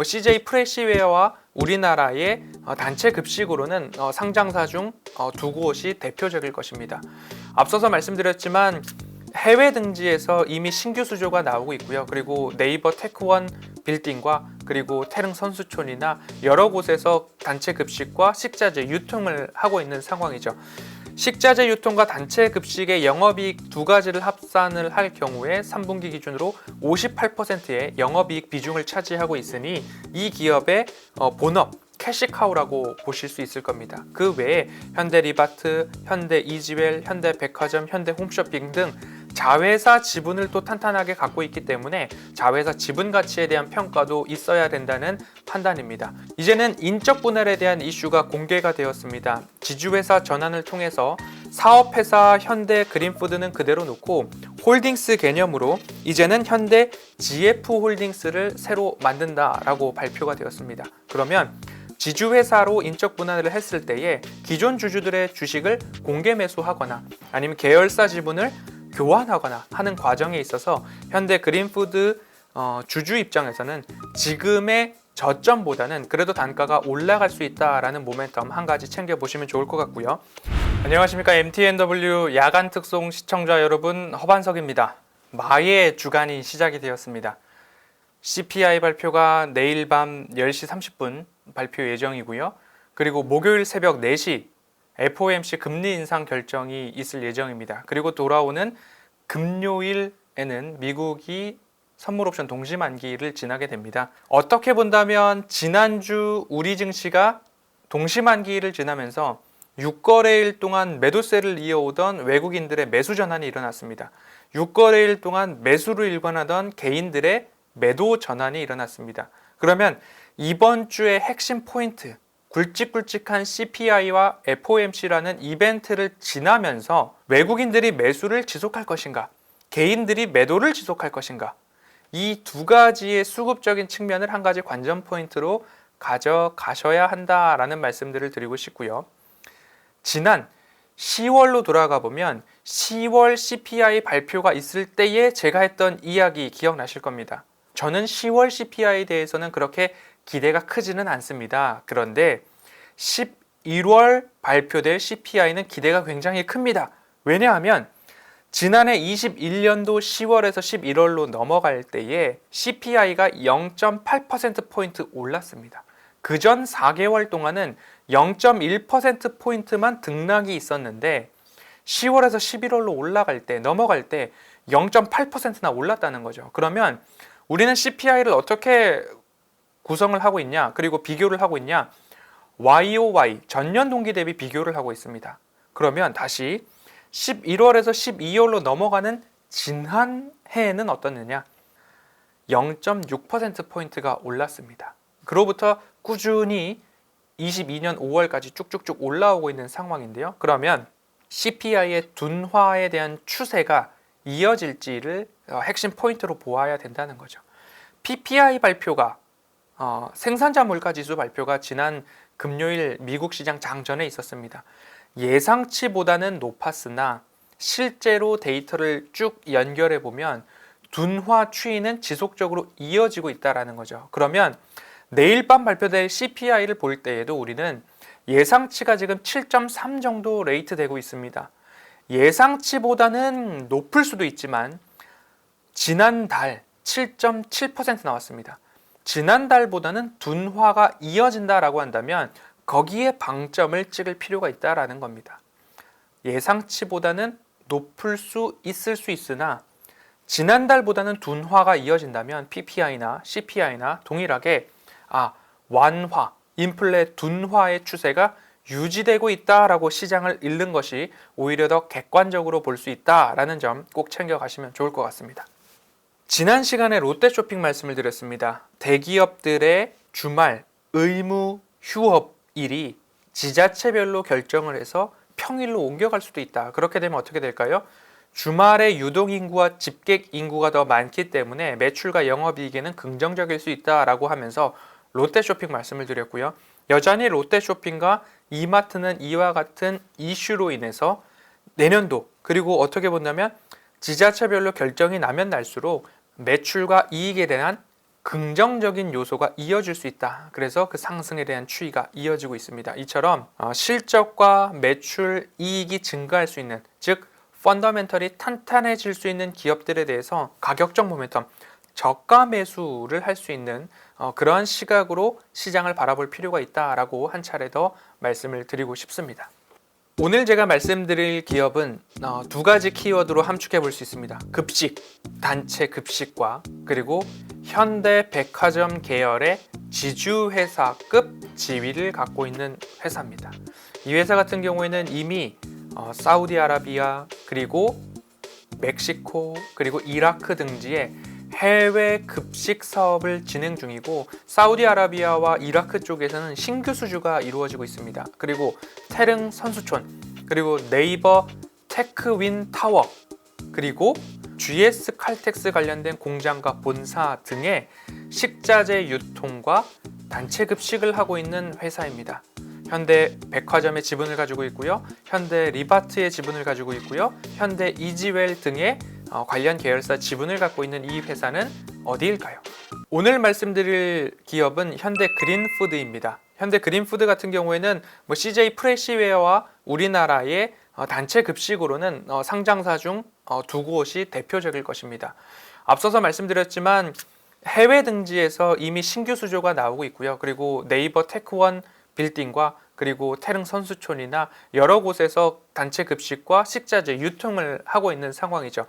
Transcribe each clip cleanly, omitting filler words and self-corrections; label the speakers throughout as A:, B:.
A: CJ 프레시웨어와 우리나라의 단체 급식으로는 상장사 중 두 곳이 대표적일 것입니다. 앞서서 말씀드렸지만 해외 등지에서 이미 신규 수조가 나오고 있고요. 그리고 네이버 테크원 빌딩과 그리고 태릉 선수촌이나 여러 곳에서 단체 급식과 식자재 유통을 하고 있는 상황이죠. 식자재 유통과 단체 급식의 영업이익 두 가지를 합산을 할 경우에 3분기 기준으로 58%의 영업이익 비중을 차지하고 있으니 이 기업의 본업 캐시카우라고 보실 수 있을 겁니다. 그 외에 현대리바트, 현대이지웰, 현대백화점, 현대홈쇼핑 등 자회사 지분을 또 탄탄하게 갖고 있기 때문에 자회사 지분 가치에 대한 평가도 있어야 된다는 판단입니다. 이제는 인적 분할에 대한 이슈가 공개가 되었습니다. 지주회사 전환을 통해서 사업회사 현대 그린푸드는 그대로 놓고 홀딩스 개념으로 이제는 현대 GF홀딩스를 새로 만든다라고 발표가 되었습니다. 그러면 지주회사로 인적 분할을 했을 때에 기존 주주들의 주식을 공개 매수하거나 아니면 계열사 지분을 교환하거나 하는 과정에 있어서 현대 그린푸드 주주 입장에서는 지금의 저점보다는 그래도 단가가 올라갈 수 있다라는 모멘텀 한 가지 챙겨보시면 좋을 것 같고요. 안녕하십니까, MTNW 야간 특송 시청자 여러분, 허반석입니다. 마의 주간이 시작이 되었습니다. CPI 발표가 내일 밤 10시 30분 발표 예정이고요. 그리고 목요일 새벽 4시 FOMC 금리 인상 결정이 있을 예정입니다. 그리고 돌아오는 금요일에는 미국이 선물 옵션 동시 만기를 지나게 됩니다. 어떻게 본다면 지난주 우리 증시가 동시 만기를 지나면서 6거래일 동안 매도세를 이어오던 외국인들의 매수 전환이 일어났습니다. 6거래일 동안 매수를 일관하던 개인들의 매도 전환이 일어났습니다. 그러면 이번 주의 핵심 포인트, 굵직굵직한 CPI와 FOMC라는 이벤트를 지나면서 외국인들이 매수를 지속할 것인가, 개인들이 매도를 지속할 것인가, 이 두 가지의 수급적인 측면을 한 가지 관전 포인트로 가져가셔야 한다라는 말씀들을 드리고 싶고요. 지난 10월로 돌아가 보면 10월 CPI 발표가 있을 때에 제가 했던 이야기 기억나실 겁니다. 저는 10월 CPI에 대해서는 그렇게 기대가 크지는 않습니다. 그런데 11월 발표될 CPI는 기대가 굉장히 큽니다. 왜냐하면 지난해 21년도 10월에서 11월로 넘어갈 때에 CPI가 0.8%포인트 올랐습니다. 그전 4개월 동안은 0.1%포인트만 등락이 있었는데 10월에서 11월로 올라갈 때, 넘어갈 때 0.8%나 올랐다는 거죠. 그러면 우리는 CPI를 어떻게 구성을 하고 있냐, 그리고 비교를 하고 있냐, YOY, 전년 동기 대비 비교를 하고 있습니다. 그러면 다시 11월에서 12월로 넘어가는 지난해에는 어떻느냐, 0.6%포인트가 올랐습니다. 그로부터 꾸준히 22년 5월까지 쭉쭉쭉 올라오고 있는 상황인데요. 그러면 CPI의 둔화에 대한 추세가 이어질지를 핵심 포인트로 보아야 된다는 거죠. PPI 발표가 생산자 물가지수 발표가 지난 금요일 미국 시장 장전에 있었습니다. 예상치보다는 높았으나 실제로 데이터를 쭉 연결해 보면 둔화 추이는 지속적으로 이어지고 있다는 거죠. 그러면 내일 밤 발표될 CPI를 볼 때에도 우리는 예상치가 지금 7.3 정도 레이트 되고 있습니다. 예상치보다는 높을 수도 있지만 지난달 7.7% 나왔습니다. 지난달보다는 둔화가 이어진다라고 한다면 거기에 방점을 찍을 필요가 있다라는 겁니다. 예상치보다는 높을 수 있을 수 있으나 지난달보다는 둔화가 이어진다면 PPI나 CPI나 동일하게 완화, 인플레 둔화의 추세가 유지되고 있다라고 시장을 읽는 것이 오히려 더 객관적으로 볼 수 있다라는 점 꼭 챙겨가시면 좋을 것 같습니다. 지난 시간에 롯데쇼핑 말씀을 드렸습니다. 대기업들의 주말 의무 휴업일이 지자체별로 결정을 해서 평일로 옮겨갈 수도 있다. 그렇게 되면 어떻게 될까요? 주말에 유동인구와 집객인구가 더 많기 때문에 매출과 영업이익에는 긍정적일 수 있다라고 하면서 롯데쇼핑 말씀을 드렸고요. 여전히 롯데쇼핑과 이마트는 이와 같은 이슈로 인해서 내년도, 그리고 어떻게 본다면 지자체별로 결정이 나면 날수록 매출과 이익에 대한 긍정적인 요소가 이어질 수 있다. 그래서 그 상승에 대한 추이가 이어지고 있습니다. 이처럼 실적과 매출, 이익이 증가할 수 있는, 즉 펀더멘털이 탄탄해질 수 있는 기업들에 대해서 가격적 모멘텀, 저가 매수를 할 수 있는 그러한 시각으로 시장을 바라볼 필요가 있다라고 한 차례 더 말씀을 드리고 싶습니다. 오늘 제가 말씀드릴 기업은 두 가지 키워드로 함축해 볼 수 있습니다. 급식, 단체 급식과 그리고 현대백화점 계열의 지주회사급 지위를 갖고 있는 회사입니다. 이 회사 같은 경우에는 이미 사우디아라비아 그리고 멕시코 그리고 이라크 등지에 해외 급식 사업을 진행 중이고, 사우디아라비아와 이라크 쪽에서는 신규 수주가 이루어지고 있습니다. 그리고 태릉 선수촌, 그리고 네이버 테크윈 타워, 그리고 GS 칼텍스 관련된 공장과 본사 등의 식자재 유통과 단체 급식을 하고 있는 회사입니다. 현대 백화점의 지분을 가지고 있고요, 현대 리바트의 지분을 가지고 있고요, 현대 이지웰 등의 관련 계열사 지분을 갖고 있는 이 회사는 어디일까요? 오늘 말씀드릴 기업은 현대 그린푸드입니다. 현대 그린푸드 같은 경우에는 CJ 프레시웨어와 우리나라의 단체 급식으로는 상장사 중 두 곳이 대표적일 것입니다. 앞서서 말씀드렸지만 해외 등지에서 이미 신규 수조가 나오고 있고요. 그리고 네이버 테크원 빌딩과 그리고 태릉 선수촌이나 여러 곳에서 단체 급식과 식자재 유통을 하고 있는 상황이죠.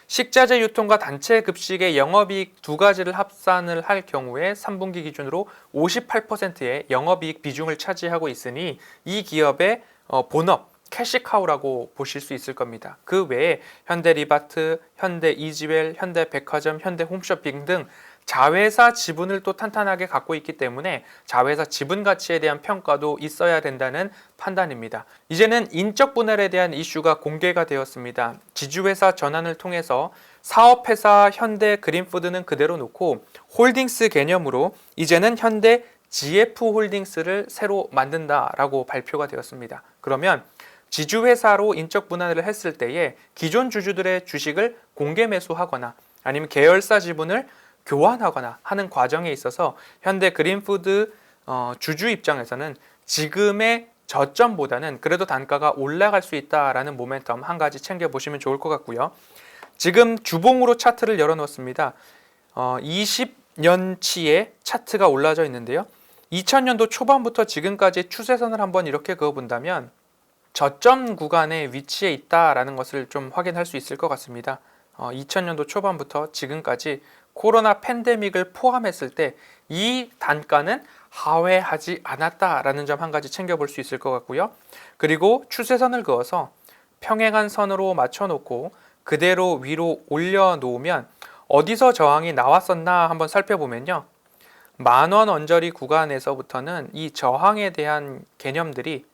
A: 식자재 유통과 단체 급식의 영업이익 두 가지를 합산을 할 경우에 3분기 기준으로 58%의 영업이익 비중을 차지하고 있으니 이 기업의 본업, 캐시카우라고 보실 수 있을 겁니다. 그 외에 현대리바트, 현대이지웰, 현대백화점, 현대홈쇼핑 등 자회사 지분을 또 탄탄하게 갖고 있기 때문에 자회사 지분 가치에 대한 평가도 있어야 된다는 판단입니다. 이제는 인적 분할에 대한 이슈가 공개가 되었습니다. 지주회사 전환을 통해서 사업회사 현대 그린푸드는 그대로 놓고 홀딩스 개념으로 이제는 현대 GF홀딩스를 새로 만든다라고 발표가 되었습니다. 그러면 지주회사로 인적 분할을 했을 때에 기존 주주들의 주식을 공개 매수하거나 아니면 계열사 지분을 교환하거나 하는 과정에 있어서 현대 그린푸드 주주 입장에서는 지금의 저점보다는 그래도 단가가 올라갈 수 있다라는 모멘텀 한 가지 챙겨보시면 좋을 것 같고요. 지금 주봉으로 차트를 열어놓습니다. 20년치의 차트가 올라져 있는데요. 2000년도 초반부터 지금까지 추세선을 한번 이렇게 그어본다면 저점 구간에 위치해 있다라는 것을 좀 확인할 수 있을 것 같습니다. 2000년도 초반부터 지금까지 코로나 팬데믹을 포함했을 때 이 단가는 하회하지 않았다라는 점 한 가지 챙겨볼 수 있을 것 같고요. 그리고 추세선을 그어서 평행한 선으로 맞춰놓고 그대로 위로 올려놓으면 어디서 저항이 나왔었나 한번 살펴보면요. 만원 언저리 구간에서부터는 이 저항에 대한 개념들이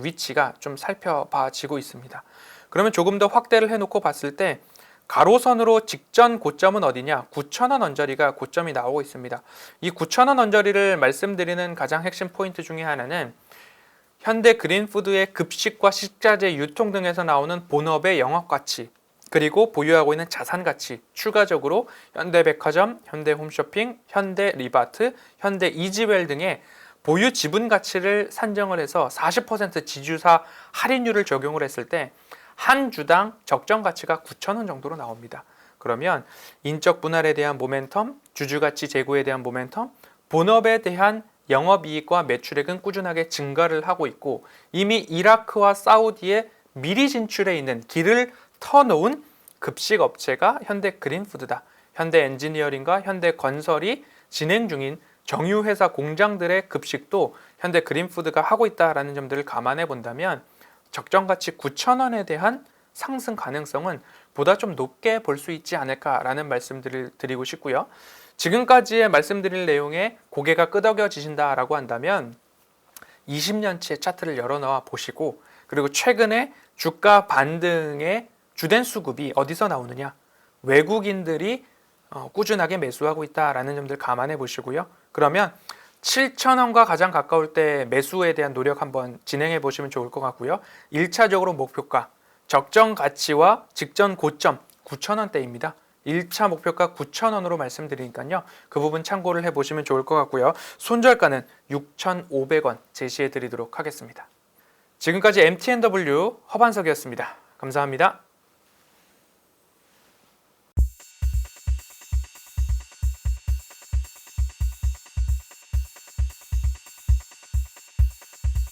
A: 위치가 좀 살펴봐지고 있습니다. 그러면 조금 더 확대를 해놓고 봤을 때 가로선으로 직전 고점은 어디냐? 9,000원 언저리가 고점이 나오고 있습니다. 이 9,000원 언저리를 말씀드리는 가장 핵심 포인트 중에 하나는 현대 그린푸드의 급식과 식자재 유통 등에서 나오는 본업의 영업가치, 그리고 보유하고 있는 자산가치, 추가적으로 현대백화점, 현대홈쇼핑, 현대리바트, 현대이지웰 등의 보유 지분 가치를 산정을 해서 40% 지주사 할인율을 적용을 했을 때 한 주당 적정 가치가 9,000원 정도로 나옵니다. 그러면 인적 분할에 대한 모멘텀, 주주가치 제고에 대한 모멘텀, 본업에 대한 영업이익과 매출액은 꾸준하게 증가를 하고 있고 이미 이라크와 사우디에 미리 진출해 있는 길을 터놓은 급식업체가 현대 그린푸드다. 현대 엔지니어링과 현대 건설이 진행 중인 정유회사 공장들의 급식도 현대 그린푸드가 하고 있다는 점들을 감안해 본다면 적정가치 9,000원에 대한 상승 가능성은 보다 좀 높게 볼 수 있지 않을까라는 말씀들을 드리고 싶고요. 지금까지의 말씀드릴 내용에 고개가 끄덕여지신다라고 한다면 20년치의 차트를 열어놓아 보시고 그리고 최근에 주가 반등의 주된 수급이 어디서 나오느냐? 외국인들이 꾸준하게 매수하고 있다라는 점들 감안해 보시고요. 그러면 7,000원과 가장 가까울 때 매수에 대한 노력 한번 진행해 보시면 좋을 것 같고요. 1차적으로 목표가 적정 가치와 직전 고점 9,000원대입니다. 1차 목표가 9,000원으로 말씀드리니까요. 그 부분 참고를 해보시면 좋을 것 같고요. 손절가는 6,500원 제시해 드리도록 하겠습니다. 지금까지 MTNW 허반석이었습니다. 감사합니다.